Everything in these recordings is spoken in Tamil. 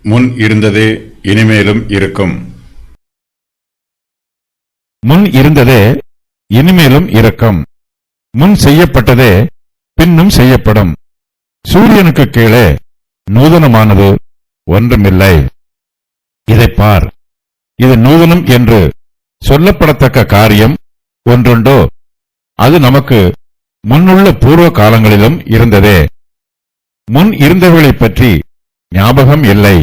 முன் இருந்ததே இனிமேலும் இருக்கும். முன் இருந்ததே இனிமேலும் இருக்கும். முன் செய்யப்பட்டதே பின்னும் செய்யப்படும். சூரியனுக்கு கீழே நூதனமானது ஒன்றுமில்லை. இதைப் பார், இது நூதனம் என்று சொல்லப்படத்தக்க காரியம் ஒன்றுண்டோ? அது நமக்கு முன்னுள்ள பூர்வ காலங்களிலும் இருந்ததே. முன் இருந்தவர்களைப் பற்றி ஞாபகம் இல்லை.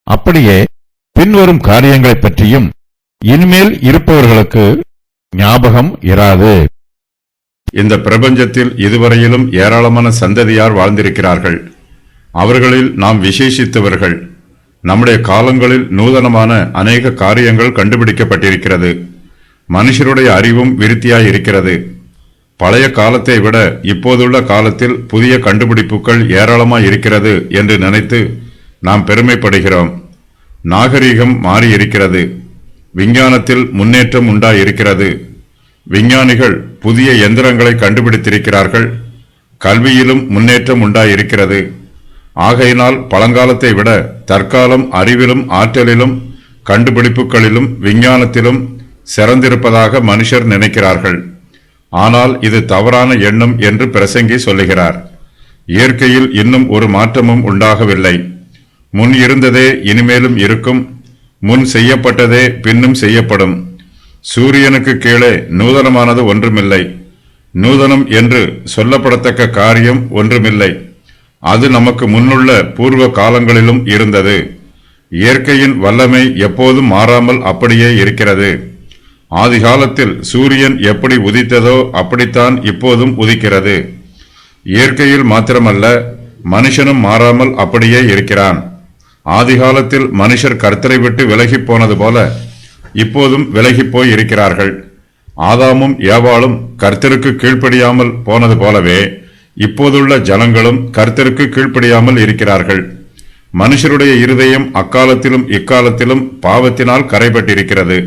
அப்படியே பின்வரும் காரியங்களைப் பற்றியும் இனிமேல் இருப்பவர்களுக்கு ஞாபகம் இராது. இந்த பிரபஞ்சத்தில் இதுவரையிலும் ஏராளமான சந்ததியார் வாழ்ந்திருக்கிறார்கள். அவர்களில் நாம் விசேஷித்தவர்கள். நம்முடைய காலங்களில் நூதனமான அநேக காரியங்கள் கண்டுபிடிக்கப்பட்டிருக்கிறது. மனுஷருடைய அறிவும் விருத்தியாய் இருக்கிறது. பழைய காலத்தை விட இப்போதுள்ள காலத்தில் புதிய கண்டுபிடிப்புகள் ஏராளமாய் இருக்கிறது என்று நினைத்து நாம் பெருமைப்படுகிறோம். நாகரிகம் மாறியிருக்கிறது. விஞ்ஞானத்தில் முன்னேற்றம் உண்டாயிருக்கிறது. விஞ்ஞானிகள் புதிய எந்திரங்களை கண்டுபிடித்திருக்கிறார்கள். கல்வியிலும் முன்னேற்றம் உண்டாயிருக்கிறது. ஆகையினால் பழங்காலத்தை விட தற்காலம் அறிவிலும் ஆற்றலிலும் கண்டுபிடிப்புகளிலும் விஞ்ஞானத்திலும் சிறந்திருப்பதாக மனுஷர் நினைக்கிறார்கள். ஆனால் இது தவறான எண்ணம் என்று பிரசங்கி சொல்லுகிறார். இயற்கையில் இன்னும் ஒரு மாற்றமும் உண்டாகவில்லை. முன் இருந்ததே இனிமேலும் இருக்கும். முன் செய்யப்பட்டதே பின்னும் செய்யப்படும். சூரியனுக்கு கீழே நூதனமானது ஒன்றுமில்லை. நூதனம் என்று சொல்லப்படத்தக்க காரியம் ஒன்றுமில்லை. அது நமக்கு முன்னுள்ள பூர்வ காலங்களிலும் இருந்தது. இயற்கையின் வல்லமை எப்போதும் மாறாமல் அப்படியே இருக்கிறது. ஆதிகாலத்தில் சூரியன் எப்படி உதித்ததோ அப்படித்தான் இப்போதும் உதிக்கிறது. இயற்கையில் மாத்திரமல்ல, மனுஷனும் மாறாமல் அப்படியே இருக்கிறான். ஆதிகாலத்தில் மனுஷர் கர்த்தரை விட்டு விலகி போனது போல இப்போதும் விலகிப்போய் இருக்கிறார்கள். ஆதாமும் ஏவாளும் கர்த்தருக்கு கீழ்ப்படியாமல் போனது போலவே இப்போதுள்ள ஜனங்களும் கர்த்தருக்கு கீழ்ப்படியாமல் இருக்கிறார்கள். மனுஷருடைய இருதயம் அக்காலத்திலும் இக்காலத்திலும் பாவத்தினால் கரைபட்டிருக்கிறது.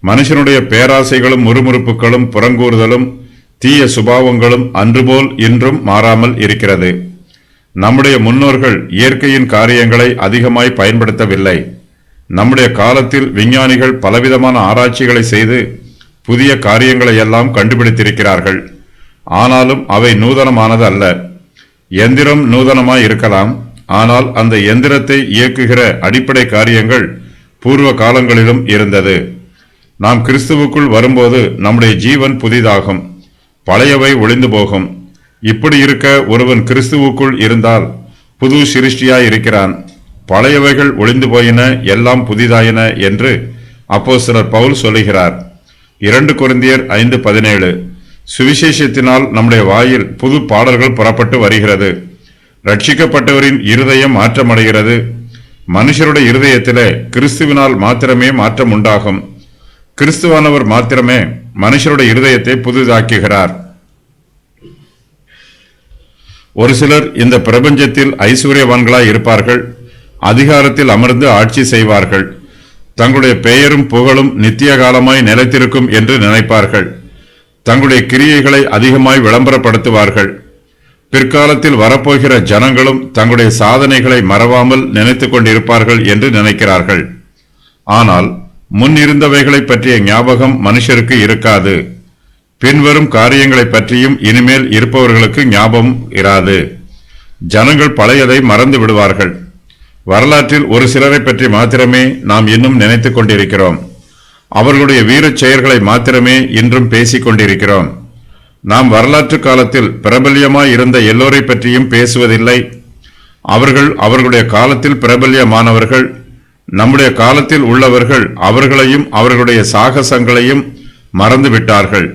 மனுஷனுடைய பேராசைகளும் முறுமுறுப்புகளும் புறங்கூறுதலும் தீய சுபாவங்களும் அன்றுபோல் இன்றும் மாறாமல் இருக்கிறது. நம்முடைய முன்னோர்கள் இயற்கையின் காரியங்களை அதிகமாய் பயன்படுத்தவில்லை. நம்முடைய காலத்தில் விஞ்ஞானிகள் பலவிதமான ஆராய்ச்சிகளை செய்து புதிய காரியங்களை எல்லாம் கண்டுபிடித்திருக்கிறார்கள். ஆனாலும் அவை நூதனமானது அல்ல. எந்திரம் நூதனமாய் இருக்கலாம், ஆனால் அந்த எந்திரத்தை இயக்குகிற அடிப்படை காரியங்கள் பூர்வ காலங்களிலும் இருந்தது. நாம் கிறிஸ்துவுக்குள் வரும்போது நம்முடைய ஜீவன் புதிதாகும், பழையவை ஒளிந்து போகும். இப்படி இருக்க ஒருவன் கிறிஸ்துவுக்குள் இருந்தால் புது சிருஷ்டியாய் இருக்கிறான். பழையவைகள் ஒளிந்து போயின, எல்லாம் புதிதாயின என்று அப்போஸ்தலர் பவுல் சொல்லுகிறார். 2 கொரிந்தியர் 5:17. சுவிசேஷத்தினால் நம்முடைய வாயில் புது பாடல்கள் புறப்பட்டு வருகிறது. ரட்சிக்கப்பட்டவரின் இருதயம் மாற்றமடைகிறது. மனுஷருடைய இருதயத்திலே கிறிஸ்துவினால் மாத்திரமே மாற்றம் உண்டாகும். கிறிஸ்துவானவர் மாத்திரமே மனுஷருடைய இருதயத்தை புதிதாக்குகிறார். ஒரு சிலர் இந்த பிரபஞ்சத்தில் ஐஸ்வர்யவான்களாய் இருப்பார்கள். அதிகாரத்தில் அமர்ந்து ஆட்சி செய்வார்கள். தங்களுடைய பெயரும் புகழும் நித்திய காலமாய் நிலைத்திருக்கும் என்று நினைப்பார்கள். தங்களுடைய கிரியைகளை அதிகமாய் விளம்பரப்படுத்துவார்கள். பிற்காலத்தில் வரப்போகிற ஜனங்களும் தங்களுடைய சாதனைகளை மறவாமல் நினைத்து கொண்டிருப்பார்கள் என்று நினைக்கிறார்கள். ஆனால் முன் இருந்தவைகளை பற்றிய ஞாபகம் மனுஷருக்கு இருக்காது. பின்வரும் காரியங்களை பற்றியும் இனிமேல் இருப்பவர்களுக்கு ஞாபகம் இராது. ஜனங்கள் பழையதை மறந்து விடுவார்கள். வரலாற்றில் ஒரு சிலரை பற்றி மாத்திரமே நாம் இன்னும் நினைத்து கொண்டிருக்கிறோம். அவர்களுடைய வீரச் செயல்களை மாத்திரமே இன்றும் பேசிக் கொண்டிருக்கிறோம். நாம் வரலாற்று காலத்தில் பிரபல்யமாய் இருந்த எல்லோரை பற்றியும் பேசுவதில்லை. அவர்கள் அவர்களுடைய காலத்தில் பிரபல்யமானவர்கள். நம்முடைய காலத்தில் உள்ளவர்கள் அவர்களையும் அவர்களுடைய சாகசங்களையும் மறந்துவிட்டார்கள்.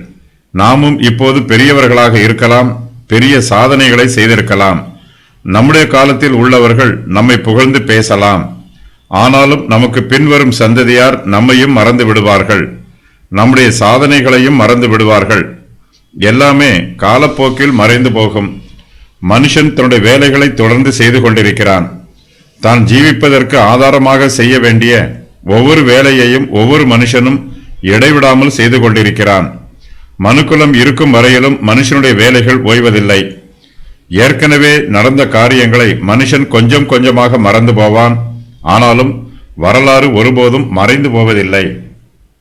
நாமும் இப்போது பெரியவர்களாக இருக்கலாம், பெரிய சாதனைகளை செய்திருக்கலாம். நம்முடைய காலத்தில் உள்ளவர்கள் நம்மை புகழ்ந்து பேசலாம். ஆனாலும் நமக்கு பின்வரும் சந்ததியார் நம்மையும் மறந்து விடுவார்கள், நம்முடைய சாதனைகளையும் மறந்து விடுவார்கள். எல்லாமே காலப்போக்கில் மறைந்து போகும். மனுஷன் தன்னுடைய வேலைகளை தொடர்ந்து செய்து கொண்டிருக்கிறான். தான் ஜீவிப்பதற்கு ஆதாரமாக செய்ய வேண்டிய ஒவ்வொரு வேலையையும் ஒவ்வொரு மனுஷனும் இடைவிடாமல் செய்து கொண்டிருக்கிறான். மனுக்குலம் இருக்கும் வரையிலும் மனுஷனுடைய வேலைகள் ஓய்வதில்லை. ஏற்கனவே நடந்த காரியங்களை மனுஷன் கொஞ்சம் கொஞ்சமாக மறந்து போவான். ஆனாலும் வரலாறு ஒருபோதும் மறைந்து போவதில்லை.